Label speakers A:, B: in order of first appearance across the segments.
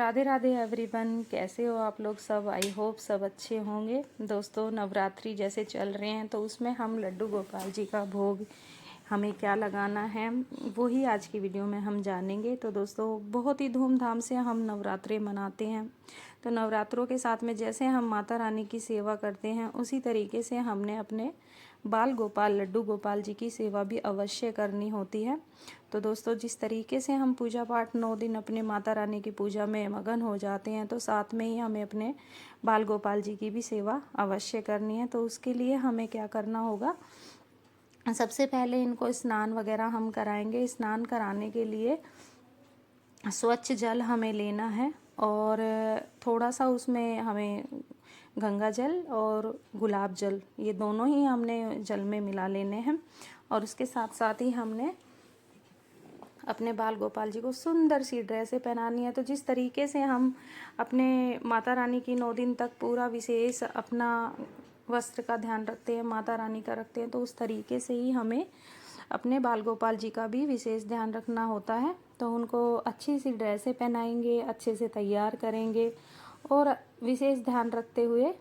A: Radhe Radhe everyone, कैसे हो आप लोग सब। आई होप सब अच्छे होंगे। दोस्तों, नवरात्रि जैसे चल रहे हैं तो उसमें हम लड्डू गोपाल जी का भोग हमें क्या लगाना है वो ही आज की वीडियो में हम जानेंगे। तो दोस्तों, बहुत ही धूमधाम से हम नवरात्रे मनाते हैं। तो नवरात्रों के साथ में जैसे हम माता रानी की सेवा करते हैं उसी तरीके से हमने अपने बाल गोपाल लड्डू गोपाल जी की सेवा भी अवश्य करनी होती है। तो दोस्तों, जिस तरीके से हम पूजा पाठ 9 दिन अपने माता रानी की पूजा में मगन हो जाते हैं तो साथ में ही हमें अपने बाल गोपाल जी की भी सेवा अवश्य करनी है। तो उसके लिए हमें क्या करना होगा, सबसे पहले इनको स्नान वगैरह हम कराएंगे। स्नान कराने के लिए स्वच्छ जल हमें लेना है और थोड़ा सा उसमें हमें गंगा जल और गुलाब जल, ये दोनों ही हमने जल में मिला लेने हैं। और उसके साथ साथ ही हमने अपने बाल गोपाल जी को सुंदर सी ड्रेसें पहनानी है। तो जिस तरीके से हम अपने माता रानी की 9 दिन तक पूरा विशेष अपना वस्त्र का ध्यान रखते हैं, माता रानी का रखते हैं, तो उस तरीके से ही हमें अपने बाल गोपाल जी का भी विशेष ध्यान रखना होता है। तो उनको अच्छी सी ड्रेसें पहनाएंगे, अच्छे से तैयार करेंगे और विशेष ध्यान रखते हुए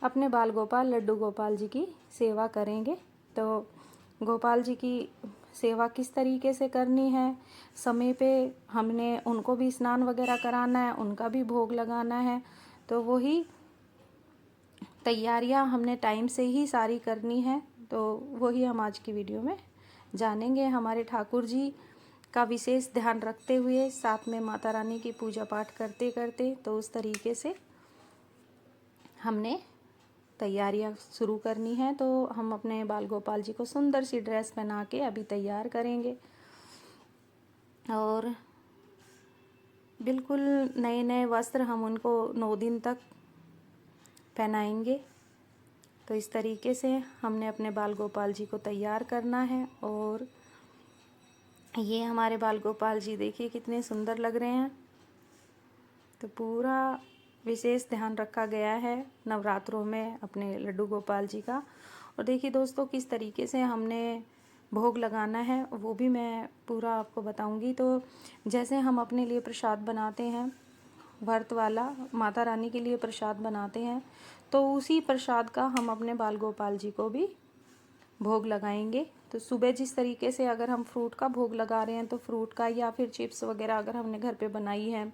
A: अपने बाल गोपाल लड्डू गोपाल जी की सेवा करेंगे। तो गोपाल जी की सेवा किस तरीके से करनी है, समय पे हमने उनको भी स्नान वगैरह कराना है, उनका भी भोग लगाना है। तो वही तैयारियां हमने टाइम से ही सारी करनी है। तो वही हम आज की वीडियो में जानेंगे। हमारे ठाकुर जी का विशेष ध्यान रखते हुए साथ में माता रानी की पूजा पाठ करते करते तो उस तरीके से हमने तैयारियां शुरू करनी है। तो हम अपने बाल गोपाल जी को सुंदर सी ड्रेस पहना के अभी तैयार करेंगे और बिल्कुल नए नए वस्त्र हम उनको 9 दिन तक पहनाएंगे। तो इस तरीके से हमने अपने बाल गोपाल जी को तैयार करना है। और ये हमारे बाल गोपाल जी देखिए कितने सुंदर लग रहे हैं। तो पूरा विशेष ध्यान रखा गया है नवरात्रों में अपने लड्डू गोपाल जी का। और देखिए दोस्तों, किस तरीके से हमने भोग लगाना है वो भी मैं पूरा आपको बताऊंगी। तो जैसे हम अपने लिए प्रसाद बनाते हैं, व्रत वाला माता रानी के लिए प्रसाद बनाते हैं, तो उसी प्रसाद का हम अपने बाल गोपाल जी को भी भोग लगाएंगे। तो सुबह जिस तरीके से अगर हम फ्रूट का भोग लगा रहे हैं तो फ्रूट का, या फिर चिप्स वगैरह अगर हमने घर पे बनाई है,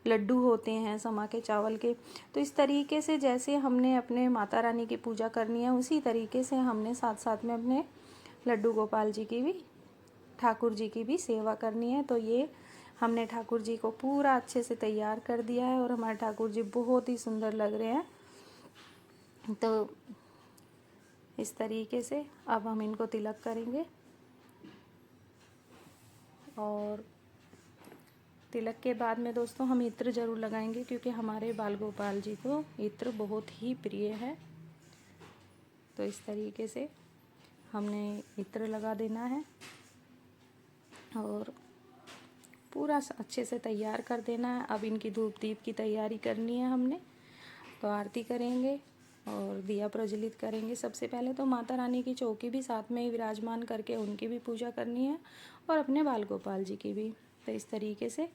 A: लड्डू होते हैं समा के चावल के, तो इस तरीके से जैसे हमने अपने माता रानी की पूजा करनी है उसी तरीके से हमने साथ साथ में अपने लड्डू गोपाल जी की भी, ठाकुर जी की भी सेवा करनी है। तो ये हमने ठाकुर जी को पूरा अच्छे से तैयार कर दिया है और हमारे ठाकुर जी बहुत ही सुंदर लग रहे हैं। तो इस तरीके से अब हम इनको तिलक करेंगे और तिलक के बाद में दोस्तों हम इत्र ज़रूर लगाएंगे, क्योंकि हमारे बाल गोपाल जी को इत्र बहुत ही प्रिय है। तो इस तरीके से हमने इत्र लगा देना है और पूरा अच्छे से तैयार कर देना है। अब इनकी धूप दीप की तैयारी करनी है हमने। तो आरती करेंगे और दिया प्रज्वलित करेंगे। सबसे पहले तो माता रानी की चौकी भी साथ में ही विराजमान करके उनकी भी पूजा करनी है और अपने बाल गोपाल जी की भी। तो इस तरीके से।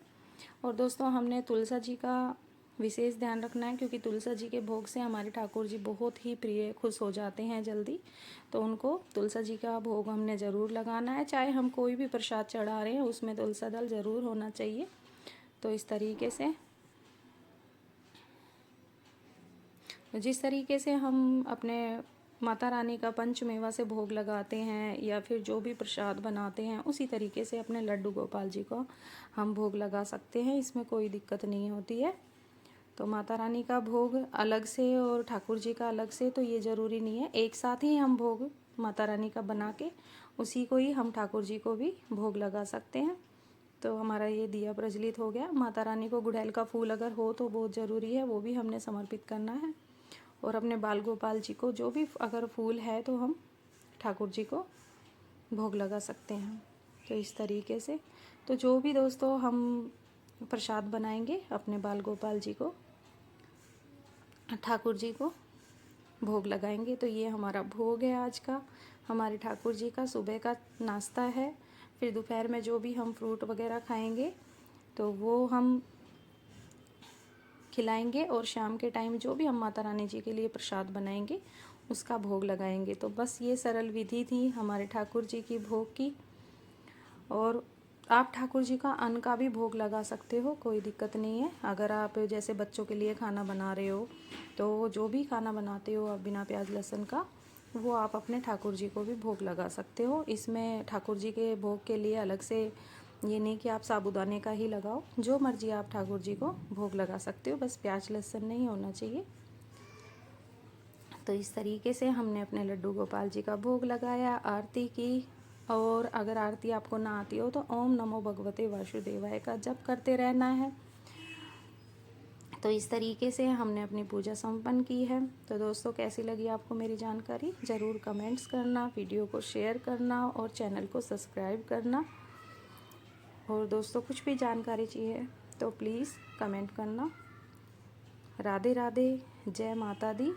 A: और दोस्तों, हमने तुलसा जी का विशेष ध्यान रखना है, क्योंकि तुलसा जी के भोग से हमारे ठाकुर जी बहुत ही प्रिय, खुश हो जाते हैं जल्दी। तो उनको तुलसा जी का भोग हमने ज़रूर लगाना है। चाहे हम कोई भी प्रसाद चढ़ा रहे हैं उसमें तुलसा दल ज़रूर होना चाहिए। तो इस तरीके से जिस तरीके से हम अपने माता रानी का पंचमेवा से भोग लगाते हैं या फिर जो भी प्रसाद बनाते हैं, उसी तरीके से अपने लड्डू गोपाल जी को हम भोग लगा सकते हैं। इसमें कोई दिक्कत नहीं होती है। तो माता रानी का भोग अलग से और ठाकुर जी का अलग से, तो ये ज़रूरी नहीं है, एक साथ ही हम भोग माता रानी का बना के उसी को ही हम ठाकुर जी को भी भोग लगा सकते हैं। तो हमारा ये दिया प्रज्वलित हो गया। माता रानी को गुड़हल का फूल अगर हो तो बहुत ज़रूरी है, वो भी हमने समर्पित करना है। और अपने बाल गोपाल जी को जो भी अगर फूल है तो हम ठाकुर जी को भोग लगा सकते हैं। तो इस तरीके से तो जो भी दोस्तों हम प्रसाद बनाएंगे अपने बाल गोपाल जी को, ठाकुर जी को भोग लगाएंगे। तो ये हमारा भोग है आज का, हमारे ठाकुर जी का सुबह का नाश्ता है। फिर दोपहर में जो भी हम फ्रूट वगैरह खाएंगे तो वो हम खिलाएंगे और शाम के टाइम जो भी हम माता रानी जी के लिए प्रसाद बनाएंगे उसका भोग लगाएंगे। तो बस ये सरल विधि थी हमारे ठाकुर जी की भोग की। और आप ठाकुर जी का अन्न का भी भोग लगा सकते हो, कोई दिक्कत नहीं है। अगर आप जैसे बच्चों के लिए खाना बना रहे हो तो जो भी खाना बनाते हो आप बिना प्याज लहसुन का, वो आप अपने ठाकुर जी को भी भोग लगा सकते हो। इसमें ठाकुर जी के भोग के लिए अलग से ये नहीं कि आप साबूदाने का ही लगाओ, जो मर्जी आप ठाकुर जी को भोग लगा सकते हो, बस प्याज लहसुन नहीं होना चाहिए। तो इस तरीके से हमने अपने लड्डू गोपाल जी का भोग लगाया, आरती की। और अगर आरती आपको ना आती हो तो ओम नमो भगवते वासुदेवाय का जप करते रहना है। तो इस तरीके से हमने अपनी पूजा संपन्न की है। तो दोस्तों कैसी लगी आपको मेरी जानकारी, ज़रूर कमेंट्स करना, वीडियो को शेयर करना और चैनल को सब्सक्राइब करना। और दोस्तों कुछ भी जानकारी चाहिए तो प्लीज़ कमेंट करना। राधे राधे, जय माता दी।